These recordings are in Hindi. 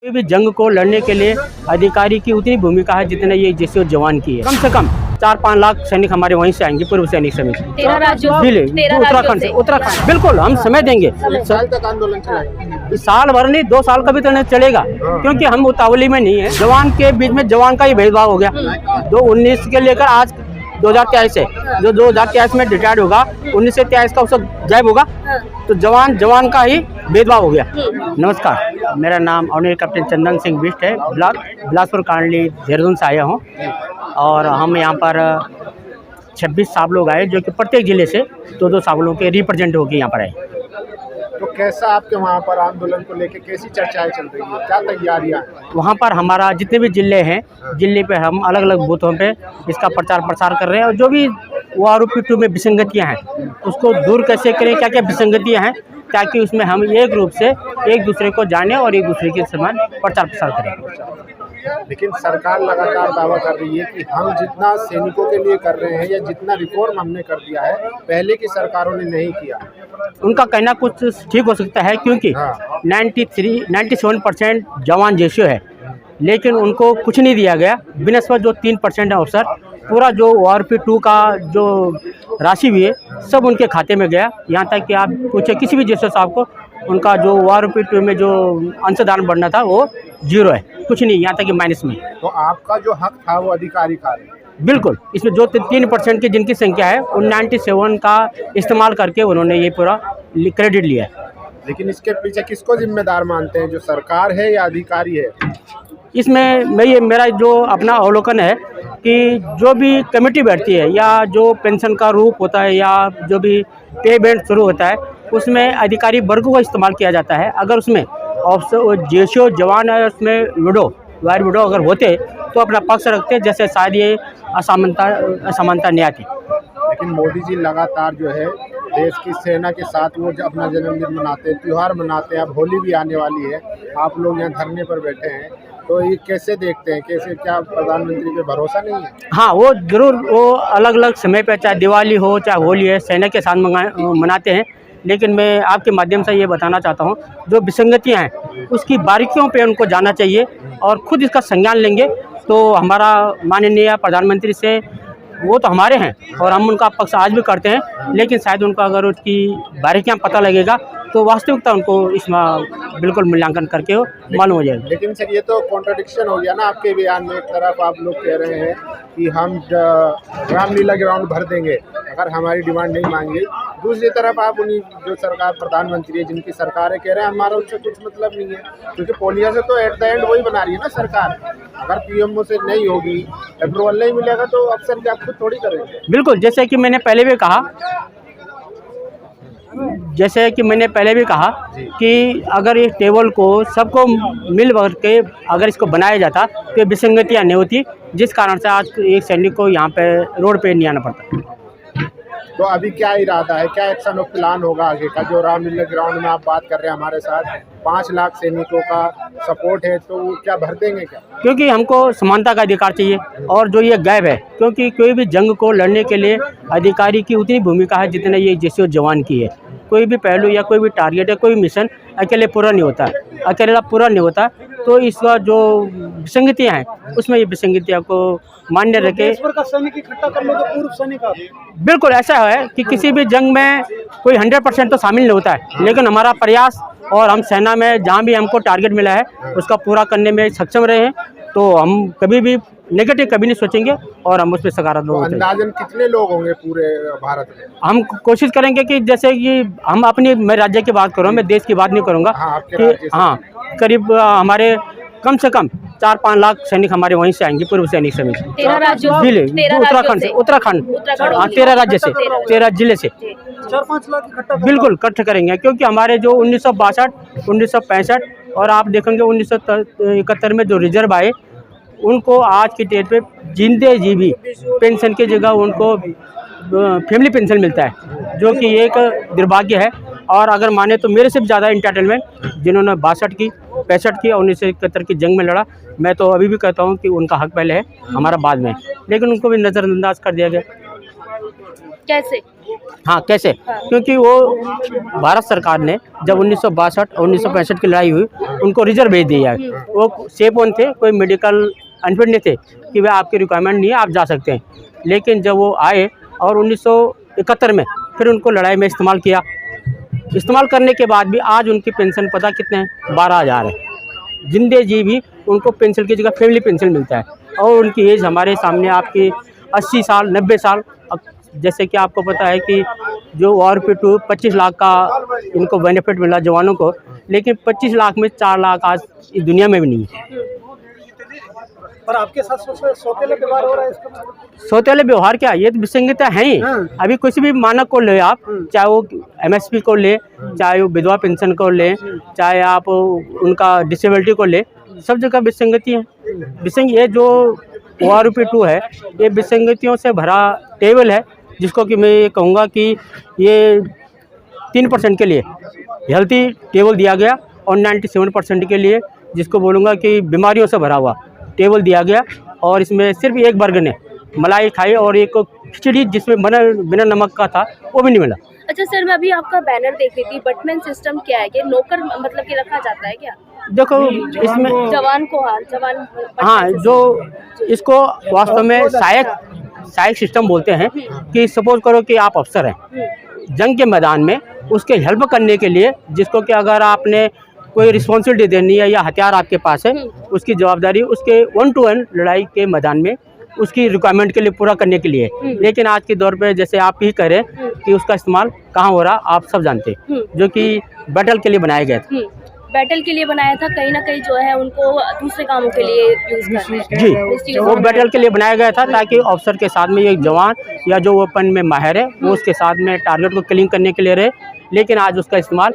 कोई भी जंग को लड़ने के लिए अधिकारी की उतनी भूमिका है जितने ये जैसे जवान की है। कम से कम 4-5 लाख सैनिक हमारे वहीं से आएंगे, पूर्व सैनिक समिति उत्तराखंड से। उत्तराखंड बिल्कुल हम समय देंगे। साल तक आंदोलन चलाएंगे। साल भर नहीं, 2 साल का भी तो चलेगा, क्योंकि हम उतावली में नहीं है। जवान के बीच में जवान का ही भेदभाव हो गया। 2019 के लेकर आज 2023 है, जो 2023 में रिटायर्ड होगा 19 से 23 का उसका गायब होगा, तो जवान का ही भेदभाव हो गया। नमस्कार, मेरा नाम ऑनरेरी कैप्टन चंदन सिंह बिष्ट है। बिलासपुर कांडली देहरादून से आया हूँ और हम यहाँ पर 26 साहब लोग आए, जो कि प्रत्येक ज़िले से 2-2 साहब के रिप्रेजेंट होकर यहाँ पर आए। तो कैसा आपके वहाँ पर आंदोलन को लेकर कैसी चर्चाएं चल रही है, क्या तैयारियां हैं? वहाँ पर हमारा जितने भी ज़िले हैं, ज़िले पे हम अलग अलग बूथों पे इसका प्रचार प्रसार कर रहे हैं, और जो भी वो आरोपी में विसंगतियाँ हैं उसको दूर कैसे करें, क्या क्या विसंगतियाँ हैं, ताकि उसमें हम एक रूप से एक दूसरे को जाने और एक दूसरे के समान प्रचार प्रसार करें। लेकिन सरकार लगातार दावा कर रही है कि हम जितना सैनिकों के लिए कर रहे हैं या जितना रिफॉर्म हमने कर दिया है पहले की सरकारों ने नहीं किया। उनका कहना कुछ ठीक हो सकता है, क्योंकि 97% जवान जेशो है, लेकिन उनको कुछ नहीं दिया गया। बिनस्बत जो 3% है अफसर, पूरा जो ORP2 का जो राशि भी है सब उनके खाते में गया। यहाँ तक कि आप पूछे किसी भी जेशो साहब को, उनका जो ORP2 में जो अंशदान बढ़ना था वो 0 है, कुछ नहीं, यहाँ तक कि माइनस में। तो आपका जो हक था वो अधिकारी खा रहे हैं। बिल्कुल, इसमें जो 3% की जिनकी संख्या है उन 97 का इस्तेमाल करके उन्होंने ये पूरा क्रेडिट लिया है। लेकिन इसके पीछे किसको जिम्मेदार मानते हैं, जो सरकार है या अधिकारी है? इसमें मेरा जो अपना अवलोकन है कि जो भी कमेटी बैठती है या जो पेंशन का रूप होता है या जो भी पे बैंड शुरू होता है, उसमें अधिकारी वर्गों का इस्तेमाल किया जाता है। अगर उसमें जेशो जवान है, उसमें वायर विडो अगर होते तो अपना पक्ष रखते, जैसे शायद ये असमानता नहीं आती। लेकिन मोदी जी लगातार जो है देश की सेना के साथ वो अपना जन्मदिन मनाते हैं, त्यौहार मनाते हैं। अब होली भी आने वाली है, आप लोग यहाँ धरने पर बैठे हैं, तो ये कैसे देखते हैं, कैसे, क्या प्रधानमंत्री पे भरोसा नहीं है? हाँ, वो जरूर, वो अलग अलग समय पे, चाहे दिवाली हो चाहे होली है, सेना के साथ मनाते हैं। लेकिन मैं आपके माध्यम से ये बताना चाहता हूँ, जो विसंगतियाँ हैं उसकी बारीकियों पे उनको जानना चाहिए और खुद इसका संज्ञान लेंगे तो हमारा माननीय प्रधानमंत्री से, वो तो हमारे हैं और हम उनका पक्ष आज भी करते हैं, लेकिन शायद उनका अगर उसकी बारीकियाँ पता लगेगा तो वास्तविकता उनको इसमें बिल्कुल मूल्यांकन करके मालूम हो जाएगा। लेकिन सर ये तो कॉन्ट्रडिक्शन हो गया ना आपके बयान में। एक तरफ आप लोग कह रहे हैं कि हम रामलीला ग्राउंड भर देंगे अगर हमारी डिमांड नहीं मांगी, दूसरी तरफ आप उन्हीं जो सरकार प्रधानमंत्री है, जिनकी सरकार है, कह रहे हैं हमारा उनसे कुछ मतलब नहीं है, क्योंकि पोलिया से तो एट द एंड वही बना रही है ना सरकार। अगर PMO से नहीं होगी, अप्रूवल नहीं मिलेगा, तो अफसर भी आप खुद थोड़ी करेंगे। बिल्कुल, जैसे कि मैंने पहले भी कहा कि अगर इस टेबल को सबको मिल भर के अगर इसको बनाया जाता तो ये विसंगतियाँ नहीं होती, जिस कारण से आज एक सैनिक को यहाँ पे रोड पे नहीं आना पड़ता। तो अभी क्या इरादा है, क्या एक्शन और प्लान होगा आगे का? जो रामलीला ग्राउंड में आप बात कर रहे हैं, हमारे साथ 5 लाख सैनिकों का सपोर्ट है, तो वो क्या भर देंगे क्या? क्योंकि हमको समानता का अधिकार चाहिए, और जो ये गैप है, क्योंकि कोई भी जंग को लड़ने के लिए अधिकारी की उतनी भूमिका है जितने ये जैसे जवान की है। कोई भी पहलू या कोई भी टारगेट या कोई मिशन अकेले पूरा नहीं होता, तो इसका जो विसंगतियाँ हैं उसमें ये विसंगतियाँ को मान्य रखे। सैनिक इकट्ठा कर लो तो पूर्व सैनिक बिल्कुल ऐसा है कि किसी भी जंग में कोई 100% तो शामिल नहीं होता है, लेकिन हमारा प्रयास और हम सेना में जहाँ भी हमको टारगेट मिला है उसका पूरा करने में सक्षम रहे हैं, तो हम कभी भी नेगेटिव कभी नहीं सोचेंगे और हम उस पर सकारात्मक। अंदाजन कितने लोग होंगे पूरे भारत में? हम कोशिश करेंगे कि जैसे कि हम मैं राज्य की बात करूँ, मैं देश की बात नहीं करूँगा, कि करीब हमारे कम से कम 4-5 लाख सैनिक हमारे वहीं से आएंगे, पूर्व सैनिक समिति उत्तराखंड से। 13 राज्य से, 13 जिले से 4-5 लाख इकट्ठा बिल्कुल इकट्ठा करेंगे, क्योंकि हमारे जो 1962, 1965 और आप देखेंगे 1971 में जो रिजर्व आए, उनको आज की डेट पे जिंदे जी भी पेंशन की जगह उनको फैमिली पेंशन मिलता है, जो कि एक दुर्भाग्य है। और अगर माने तो मेरे से भी ज़्यादा इंटरटेनमेंट जिन्होंने 62 की, 65 की और 1971 की जंग में लड़ा, मैं तो अभी भी कहता हूँ कि उनका हक पहले है, हमारा बाद में, लेकिन उनको भी नज़रअंदाज कर दिया गया। कैसे? हाँ कैसे? हाँ। क्योंकि वो भारत सरकार ने जब 1962 और 1965 की लड़ाई हुई उनको रिजर्व भेज दिया है। वो सेफ वन थे, कोई मेडिकल अनफिट नहीं थे कि वह आपकी रिक्वायरमेंट नहीं है, आप जा सकते हैं। लेकिन जब वो आए और 1971 में फिर उनको लड़ाई में इस्तेमाल किया। इस्तेमाल करने के बाद भी आज उनकी पेंशन पता कितने हैं? 12,000 है। जिंदे जी भी उनको पेंशन की जगह फैमिली पेंशन मिलता है और उनकी एज हमारे सामने आपकी 80 साल 90 साल। अब जैसे कि आपको पता है कि जो ORP2 25 लाख का इनको बेनिफिट मिला जवानों को, लेकिन 25 लाख में 4 लाख आज इस दुनिया में भी नहीं है। पर आपके साथ सौतेला व्यवहार हो रहा है इसका मतलब? सौतेले व्यवहार क्या, ये तो विसंगता है ही। अभी किसी भी मानक को ले आप, चाहे वो MSP को ले, चाहे वो विधवा पेंशन को ले, चाहे आप उनका डिसेबिलिटी को ले, सब जगह विसंगति है। ये जो ORP2 है ये विसंगतियों से भरा टेबल है, जिसको कि मैं ये कहूँगा कि ये 3% के लिए हेल्थी टेबल दिया गया और 97% के लिए जिसको बोलूँगा कि बीमारियों से भरा हुआ टेबल दिया गया। और इसमें सिर्फ एक वर्ग ने मलाई खाई और एक खिचड़ी जिसमें बिना नमक का था वो भी नहीं मिला। अच्छा सर, मैं अभी आपका बैनर देख रही थी, बटमैन सिस्टम क्या है? ये नौकर मतलब कि रखा जाता है क्या? देखो इसमें जवान को, हाँ जवान, हाँ जो इसको वास्तव में सहायक सिस्टम बोलते हैं कि सपोज करो कि आप अफसर हैं जंग के मैदान में, उसके हेल्प करने के लिए, जिसको कि अगर आपने कोई रिस्पॉन्सिबिलिटी देनी है या हथियार आपके पास है, उसकी जवाबदारी उसके 1 to 1 लड़ाई के मैदान में उसकी रिक्वायरमेंट के लिए पूरा करने के लिए। लेकिन आज के दौर पे जैसे आप ही करें कि उसका इस्तेमाल कहाँ हो रहा आप सब जानते हैं, जो कि बैटल के लिए बनाए गए थे। बैटल के लिए बनाया था, कहीं ना कहीं जो है उनको दूसरे कामों के लिए यूज करना है। जी, वो बैटल के लिए बनाया गया था ताकि ऑफिसर के साथ में एक जवान या जो वेपन में माहिर है वो उसके साथ में टारगेट को किलिंग करने के लिए रहे। लेकिन आज उसका इस्तेमाल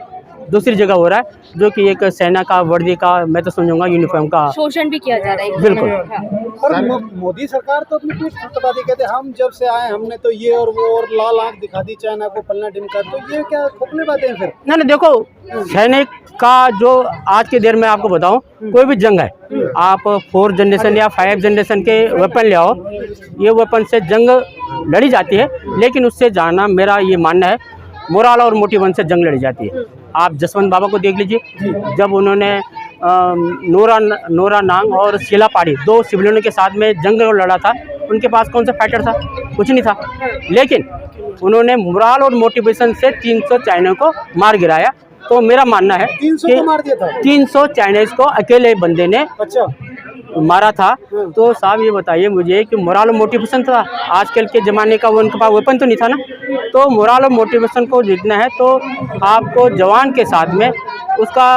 दूसरी जगह हो रहा है, जो कि एक सेना का वर्दी का, मैं तो समझूंगा यूनिफॉर्म का शोषण भी किया जा रहा है। बिल्कुल। पर मोदी सरकार तो अपनी पीठ थपथपाती कहते हैं हम जब से आए हमने तो ये और वो और लाल आंख दिखा दी चाइना को, फलना ढिमका, तो ये क्या खोखले बातें हैं फिर? ना देखो, सैनिक का जो आज के देर में आपको बताऊं, कोई भी जंग है, आप 4 जनरेशन या 5 जनरेशन के वेपन ले आओ, ये वेपन से जंग लड़ी जाती है। लेकिन उससे जाना मेरा ये मानना है मोराल और मोटिवन से जंग लड़ी जाती है। आप जसवंत बाबा को देख लीजिए, जब उन्होंने नोरा नांग और शीला पाड़ी 2 सिविलियनों के साथ में जंग लड़ा था, उनके पास कौन सा फाइटर था? कुछ नहीं था। लेकिन उन्होंने मोराल और मोटिवेशन से 300 चाइना को मार गिराया। तो मेरा मानना है 300 को मार दिया था? 300 चाइनीज को अकेले बंदे ने अच्छा मारा था। तो साहब ये बताइए मुझे कि मोरल और मोटिवेशन था, आजकल के ज़माने का वो उनके पास वेपन तो नहीं था ना। तो मोरल और मोटिवेशन को जीतना है तो आपको जवान के साथ में उसका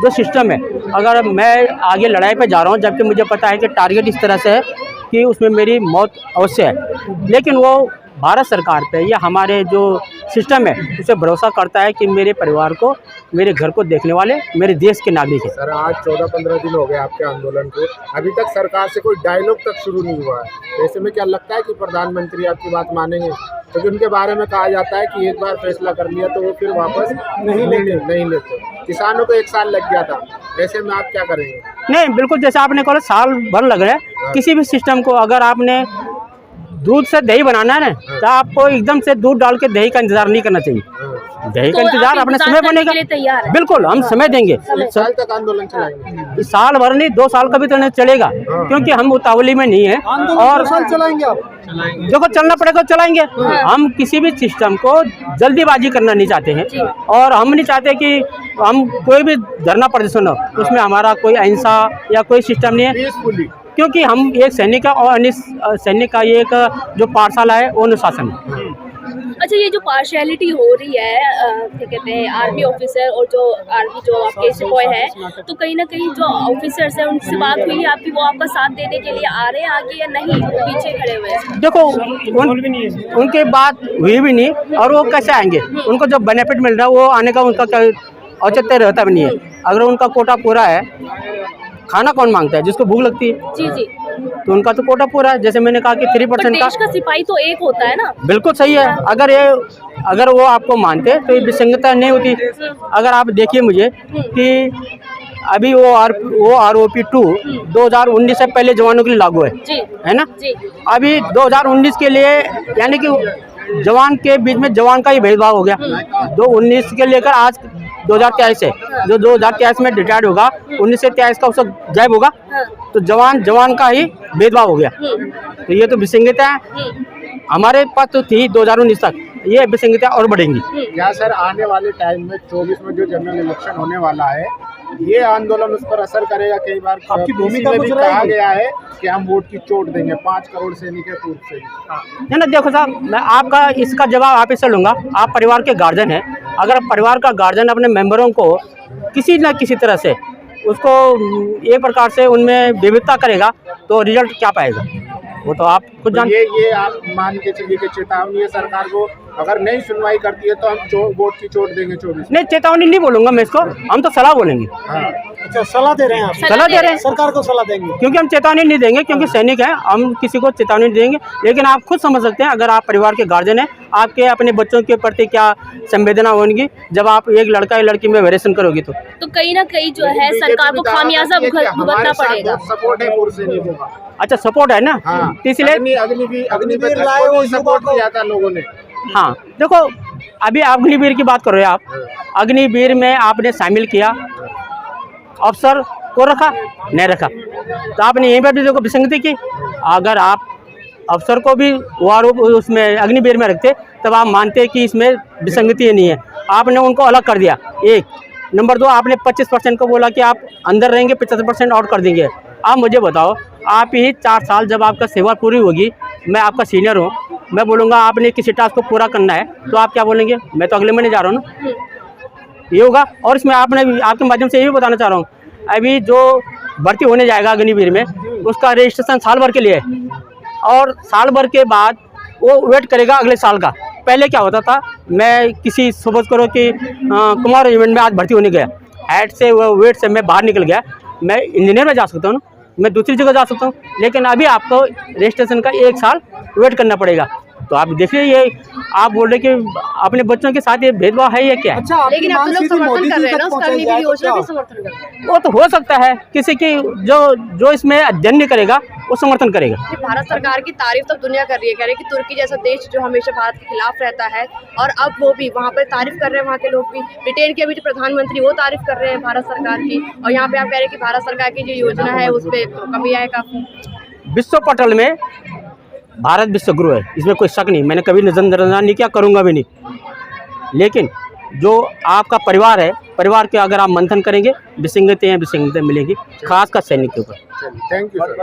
जो सिस्टम है, अगर मैं आगे लड़ाई पे जा रहा हूँ जबकि मुझे पता है कि टारगेट इस तरह से है कि उसमें मेरी मौत अवश्य है, लेकिन वो भारत सरकार पे या हमारे जो सिस्टम है उसे भरोसा करता है कि मेरे परिवार को, मेरे घर को देखने वाले मेरे देश के नागरिक हैं। सर आज 14-15 दिन हो गए आपके आंदोलन को, अभी तक सरकार से कोई डायलॉग तक शुरू नहीं हुआ है। ऐसे में क्या लगता है कि प्रधानमंत्री आपकी बात मानेंगे? क्योंकि उनके बारे में कहा जाता है कि एक बार फैसला कर लिया तो वो फिर वापस नहीं लेते। किसानों को 1 साल लग गया था, ऐसे में आप क्या करेंगे? नहीं, बिल्कुल जैसे आपने कहा साल भर लग रहा है किसी भी सिस्टम को। अगर आपने दूध से दही बनाना है ना, तो आपको एकदम से दूध डाल के दही का इंतजार नहीं करना चाहिए। दही का इंतजार अपने समय बनेगा। बिल्कुल हम समय देंगे। साल तक आंदोलन चलाएंगे? साल भर नहीं, 2 साल का भी तो नहीं चलेगा, क्योंकि हम उतावली में नहीं है। और 2 साल चलाएंगे आप? देखो चलना पड़ेगा, चलाएंगे। हम किसी भी सिस्टम को जल्दीबाजी करना नहीं चाहते हैं और हम नहीं चाहते कि हम कोई भी धरना प्रदर्शन हो उसमें हमारा कोई अहिंसा या कोई सिस्टम नहीं है, क्योंकि हम एक सैनिक का और सैनिक का एक जो पाठशाला है वो अनुशासन है। अच्छा, ये जो पार्शियलिटी हो रही है क्या कहते हैं आर्मी ऑफिसर और जो आर्मी जो आपके सिपाही है, तो कहीं ना कहीं जो ऑफिसर्स हैं उनसे बात हुई आपकी, वो आपका साथ देने के लिए आ रहे हैं आगे या नहीं, वो पीछे खड़े हुए हैं? देखो उनके बात हुई भी नहीं और वो कैसे आएंगे? उनको जो बेनिफिट मिल रहा है वो आने का उनका क्या औचित्य रहता भी नहीं है। अगर उनका कोटा पूरा है, खाना कौन मांगता है? जिसको भूख लगती है। जी जी, तो उनका तो कोटा पूरा है। जैसे मैंने कहा कि 3% देश का सिपाही तो एक होता है ना। बिल्कुल सही है। अगर वो आपको मानते तो ये विसंगता नहीं होती। अगर आप देखिए मुझे कि अभी वो ROP2 2019 से पहले जवानों के लिए लागू है ना। जी। अभी 2019 के लिए यानी कि जवान के बीच में जवान का ही भेदभाव हो गया। 2019 के लेकर आज 2023 है, जो 2023 में रिटायर्ड होगा 19 से 23 का उसका गायब होगा, तो जवान का ही भेदभाव हो गया। तो ये तो विसंगतता है, हमारे पास तो थी 2019 तक, ये विसंगतता और बढ़ेंगी। क्या सर आने वाले टाइम में 24 में जो जनरल इलेक्शन होने वाला है, ये आंदोलन उस पर असर करेगा? कई बार आपकी भूमिका में भी कुछ कहा रहेगी? गया है कि हम वोट की चोट देंगे 5 करोड़ सैनिक है पूर्व से। नहीं ना, देखो साहब, मैं आपका इसका जवाब आप इससे लूँगा। आप परिवार के गार्जियन हैं, अगर परिवार का गार्जियन अपने मेंबरों को किसी न किसी तरह से उसको एक प्रकार से उनमें विविधता करेगा तो रिजल्ट क्या पाएगा, वो तो आप खुद जान। ये आप मान के चलिए कि चेतावनी है सरकार को, अगर नहीं सुनवाई करती है तो हम वोट की चोट देंगे 24। नहीं, चेतावनी नहीं बोलूँगा मैं इसको, हम तो सलाह बोलेंगे। हाँ। अच्छा, सलाह दे रहे हैं आप? सलाह दे रहे हैं, सरकार को सलाह देंगे? क्योंकि हम चेतावनी नहीं देंगे, क्योंकि सैनिक हैं, हम किसी को चेतावनी नहीं देंगे। लेकिन आप खुद समझ सकते हैं, अगर आप परिवार के गार्जियन हैं, आपके अपने बच्चों के प्रति क्या संवेदना होगी जब आप एक लड़का या लड़की में वेरिएशन करोगे। तो कहीं ना कहीं जो है सरकार को खामियाजा भुगतना पड़ेगा। सपोर्ट है पूर्व सैनिकों का। अच्छा, सपोर्ट है ना, हाँ। तो इसलिए अग्निवीर लाए वो सपोर्ट किया था लोगों ने। हाँ, देखो अभी अग्निवीर की बात कर रहे हो आप, अग्निवीर में आपने शामिल किया, अफसर को रखा नहीं रखा, तो आपने यहीं पर भी देखो विसंगति की। अगर आप अफसर को भी उसमें अग्निवीर में रखते तब आप मानते कि इसमें विसंगति नहीं है। आपने उनको अलग कर दिया। एक नंबर 2, आपने 25% को बोला कि आप अंदर रहेंगे, 75% आउट कर देंगे। आप मुझे बताओ, आप ही 4 साल जब आपका सेवा पूरी होगी, मैं आपका सीनियर हूँ, मैं बोलूँगा आपने किसी टास्क को पूरा करना है, तो आप क्या बोलेंगे? मैं तो अगले महीने जा रहा हूँ ना, ये होगा। और इसमें आपके माध्यम से ये भी बताना चाह रहा हूँ, अभी जो भर्ती होने जाएगा अग्निवीर में, उसका रजिस्ट्रेशन साल भर के लिए है, और साल भर के बाद वो वेट करेगा अगले साल का। पहले क्या होता था, मैं किसी सपोज करो कि कुमार इवेंट में आज भर्ती होने गया, हेड से वेट से मैं बाहर निकल गया, मैं इंजीनियर में जा सकता हूँ ना, मैं दूसरी जगह जा सकता हूँ। लेकिन अभी आपको रजिस्ट्रेशन का 1 साल वेट करना पड़ेगा। तो आप देखिए, ये आप बोल रहे कि अपने बच्चों के साथ ये भेदभाव है, ये क्या है? अच्छा, लेकिन आप लोग समर्थन कर रहे हैं ना, उसका अग्निवीर योजना भी समर्थन कर रहे हैं। वो तो हो सकता है किसी की जो इसमें अध्ययन नहीं करेगा वो समर्थन करेगा। भारत सरकार की तारीफ तो दुनिया कर रही है, कह रही है कि तुर्की जैसा देश जो हमेशा भारत के खिलाफ रहता है, और अब वो भी वहाँ पर तारीफ कर रहे हैं, वहाँ के लोग भी। ब्रिटेन के अभी जो प्रधानमंत्री वो तारीफ कर रहे हैं भारत सरकार की, और यहाँ पे आप कह रहे हैं कि भारत सरकार की जो योजना है उस पर तो कमी आए काफी। विश्व पटल में भारत विश्व गुरु है, इसमें कोई शक नहीं, मैंने कभी नजरअंदाज नहीं किया, करूँगा भी नहीं। लेकिन जो आपका परिवार है, परिवार के अगर आप मंथन करेंगे, विसंगतियाँ मिलेंगी, खासकर सैनिक के ऊपर। Thank you sir.